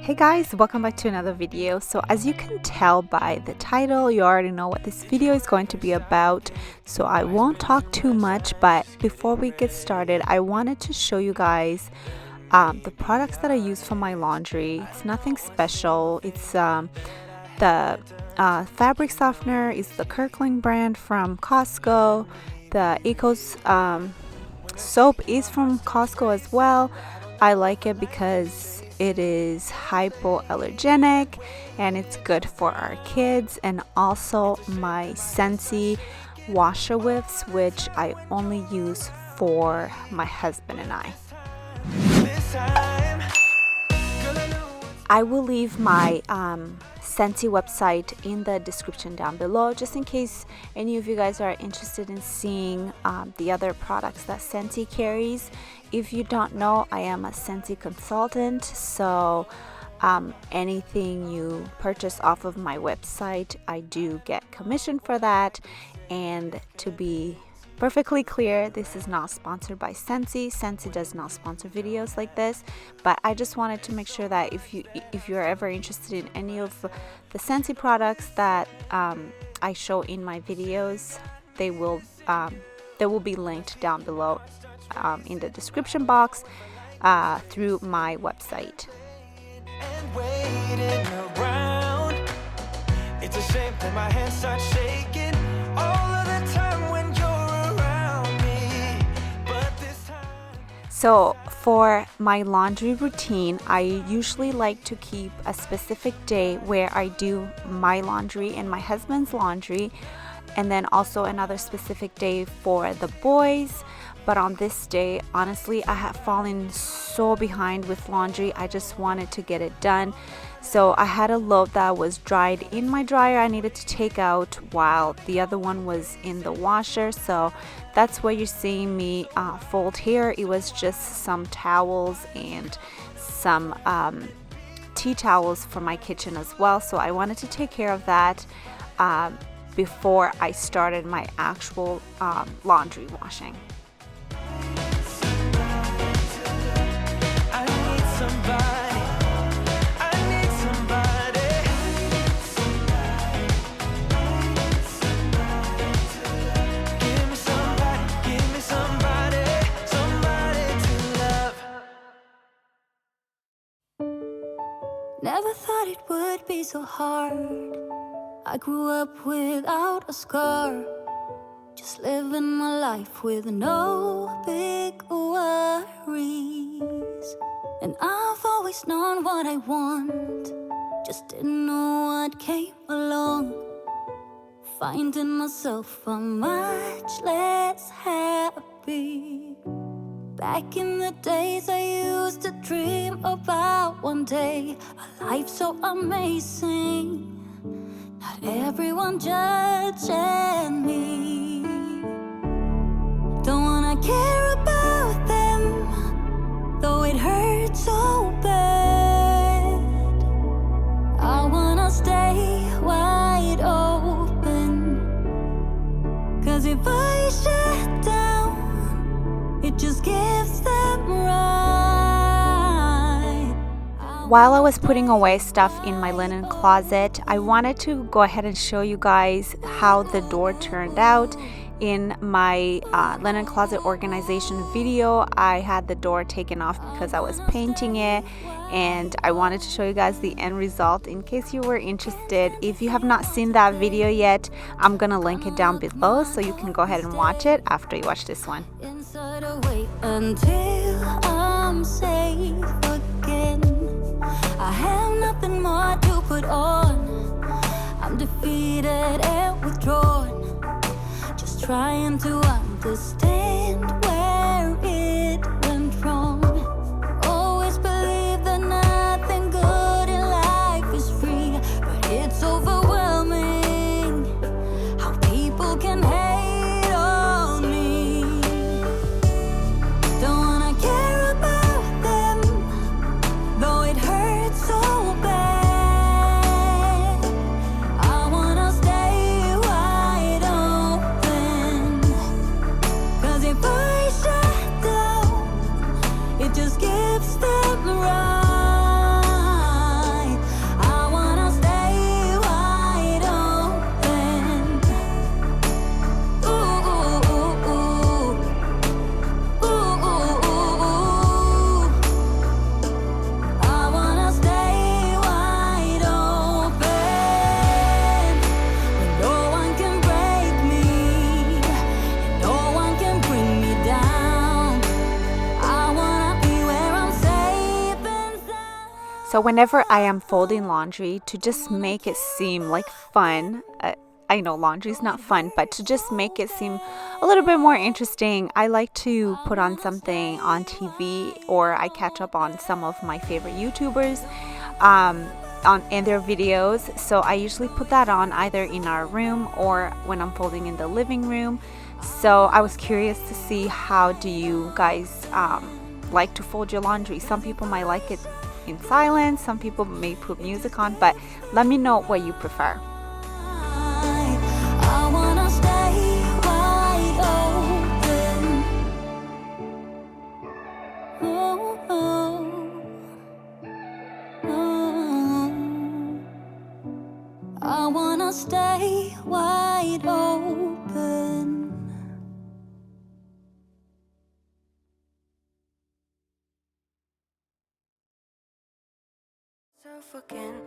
Hey guys, welcome back to another video. So as you can tell by the title, you already know what this video is going to be about, so I won't talk too much. But before we get started, I wanted to show you guys the products that I use for my laundry. It's nothing special. It's the fabric softener is the Kirkland brand from Costco. The Ecos soap is from Costco as well. I like it because it is hypoallergenic and it's good for our kids. And also my Scentsy washer whiffs, which I only use for my husband and I. I will leave my Scentsy website in the description down below, just in case any of you guys are interested in seeing the other products that Scentsy carries. If you don't know, I am a Scentsy consultant, so anything you purchase off of my website, I do get commission for that. And to be perfectly clear, this is not sponsored by Scentsy. Scentsy does not sponsor videos like this, but I just wanted to make sure that if you're ever interested in any of the Scentsy products that I show in my videos, they will be linked down below in the description box through my website. It's a shame that my hands start shaking all of the time when you're around me. But this time... So for my laundry routine, I usually like to keep a specific day where I do my laundry and my husband's laundry, and then also another specific day for the boys. But on this day, honestly, I have fallen so behind with laundry. I just wanted to get it done. So I had a load that was dried in my dryer I needed to take out, while the other one was in the washer. So that's why you're seeing me fold here. It was just some towels and some tea towels for my kitchen as well. So I wanted to take care of that before I started my actual laundry washing. Never thought it would be so hard. I grew up without a scar, just living my life with no big worries. And I've always known what I want, just didn't know what came along. Finding myself much less happy. Back in the days I used to dream about one day a life so amazing, not everyone judging me. Don't wanna care about them, though it hurts so bad. I wanna stay wide open, 'cause if I shut down, it just gives them right. While I was putting away stuff in my linen closet, I wanted to go ahead and show you guys how the door turned out. In my linen closet organization video, I had the door taken off because I was painting it, and I wanted to show you guys the end result in case you were interested. If you have not seen that video yet, I'm gonna link it down below so you can go ahead and watch it after you watch this one. Until I'm safe again, I have nothing more to put on. I'm defeated and withdrawn, just trying to understand where it went wrong. Always believe that nothing good in life is free, but it's overwhelming how people can hate on me. Don't wanna care about them, though it hurts so bad. I wanna stay wide open, 'cause if I So whenever I am folding laundry, to just make it seem like fun, I know laundry is not fun, but to just make it seem a little bit more interesting, I like to put on something on TV, or I catch up on some of my favorite YouTubers in their videos. So I usually put that on either in our room or when I'm folding in the living room. So I was curious to see, how do you guys like to fold your laundry? Some people might like it in silence, some people may put music on, but let me know what you prefer. I wanna stay wide open. Oh, oh, oh. I wanna stay wide open. Again,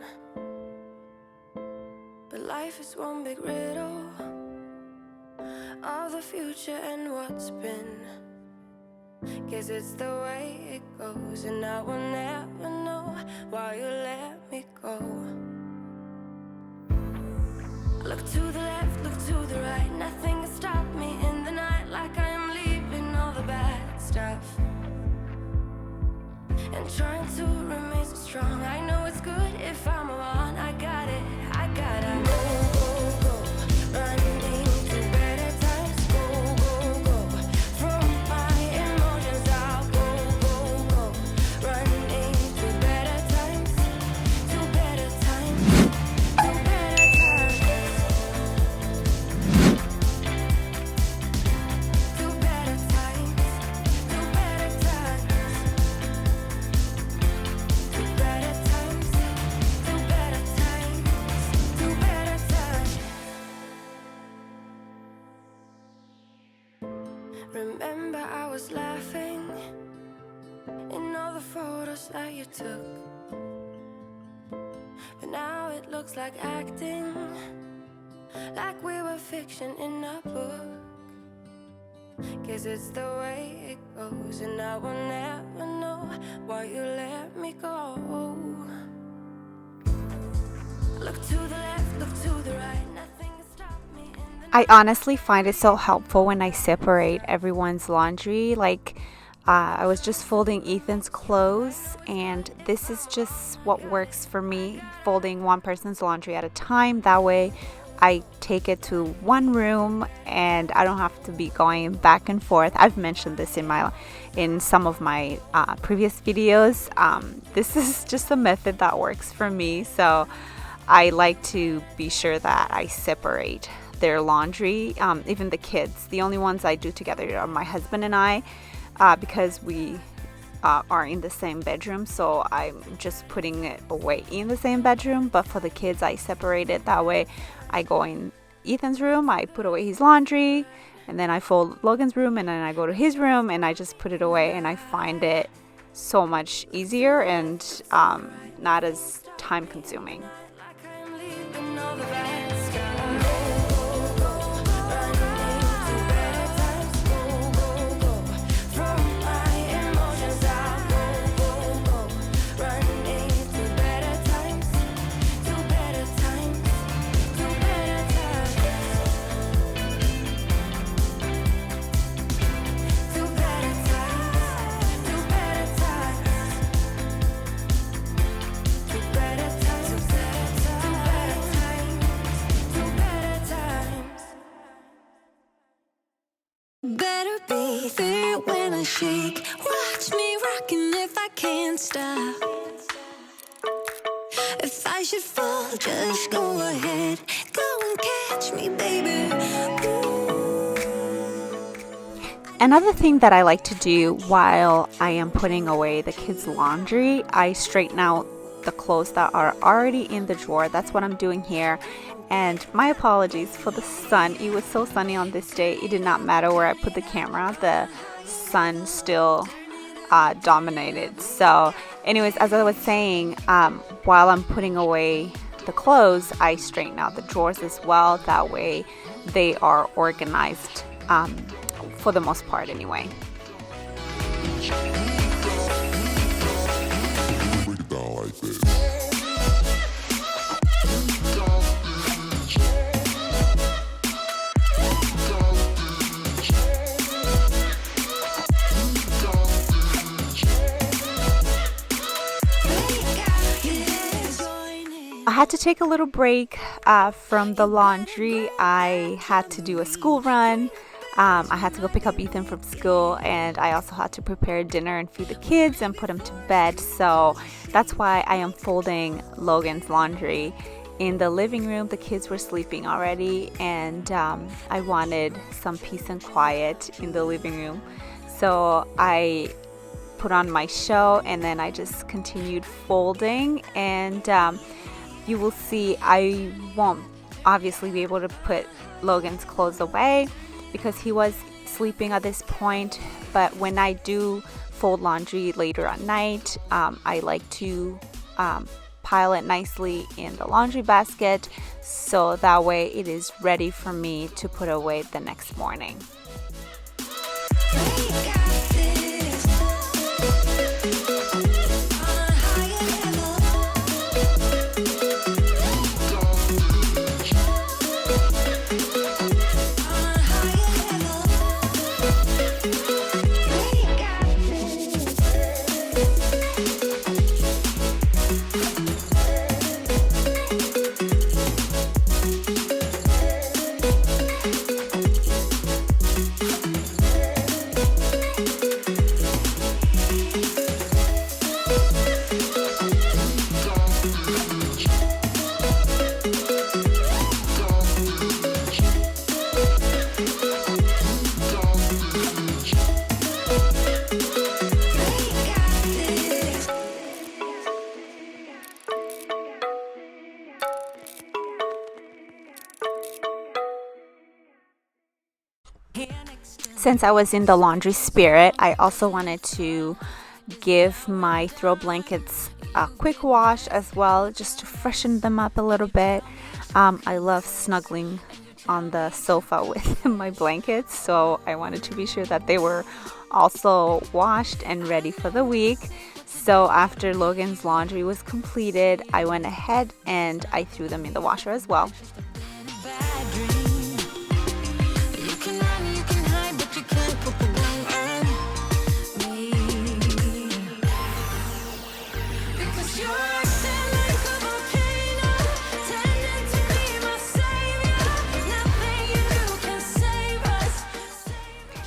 but life is one big riddle of the future and what's been. Guess it's the way it goes, and I will never know why you let me go. Look to the left, look to the right, nothing can stop me in the night, like I am leaving all the bad stuff and trying to remain so strong. I know it's good if I'm alone. I got it, I gotta go, go, go, running to better times. Go, go, go, from my emotions I'll go, go, go, running to better times, to better times, to better times, to better times, to better times. Remember I was laughing in all the photos that you took, but now it looks like acting, like we were fiction in a book. Guess it's the way it goes, and I will never know why you let me go. Look to the left, look to the right, nothing can stop me in the I honestly find it so helpful when I separate everyone's laundry. Like, I was just folding Ethan's clothes, and this is just what works for me, folding one person's laundry at a time. That way I take it to one room and I don't have to be going back and forth. I've mentioned this in some of my previous videos. This is just a method that works for me, so I like to be sure that I separate their laundry. Even the kids, the only ones I do together are my husband and I, because we are in the same bedroom, so I'm just putting it away in the same bedroom. But for the kids, I separate it. That way I go in Ethan's room, I put away his laundry, and then I fold Logan's room, and then I go to his room and I just put it away. And I find it so much easier and not as time consuming. Better be there when I shake. Watch me rocking if I can't stop. If I should fall, just go ahead. Go and catch me, baby. Ooh. Another thing that I like to do while I am putting away the kids' laundry, I straighten out the clothes that are already in the drawer. That's what I'm doing here. And my apologies for the sun. It was so sunny on this day. It did not matter where I put the camera. The sun still dominated. So anyways, as I was saying, while I'm putting away the clothes, I straighten out the drawers as well. That way they are organized, for the most part anyway. Break it down like I had to take a little break from the laundry. I had to do a school run. I had to go pick up Ethan from school, and I also had to prepare dinner and feed the kids and put them to bed. So that's why I am folding Logan's laundry. In the living room, the kids were sleeping already, and I wanted some peace and quiet in the living room. So I put on my show, and then I just continued folding, and you will see I won't obviously be able to put Logan's clothes away because he was sleeping at this point. But when I do fold laundry later at night, I like to pile it nicely in the laundry basket, so that way it is ready for me to put away the next morning. Since I was in the laundry spirit, I also wanted to give my throw blankets a quick wash as well, just to freshen them up a little bit. I love snuggling on the sofa with my blankets, so I wanted to be sure that they were also washed and ready for the week. So after Logan's laundry was completed, I went ahead and I threw them in the washer as well.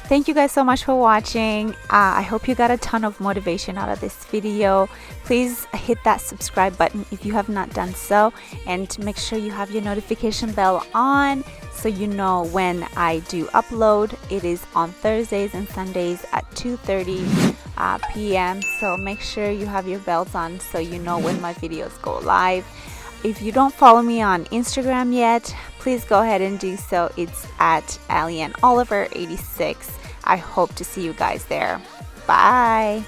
Thank you guys so much for watching. I hope you got a ton of motivation out of this video. Please hit that subscribe button if you have not done so, and make sure you have your notification bell on so you know when I do upload. It is on Thursdays and Sundays at 2:30 p.m. So make sure you have your bells on so you know when my videos go live. If you don't follow me on Instagram yet, please go ahead and do so. It's at Aliane Oliver 86. I hope to see you guys there. Bye.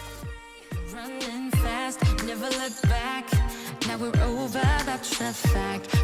Running fast, never look back. Now we're over, that's a fact.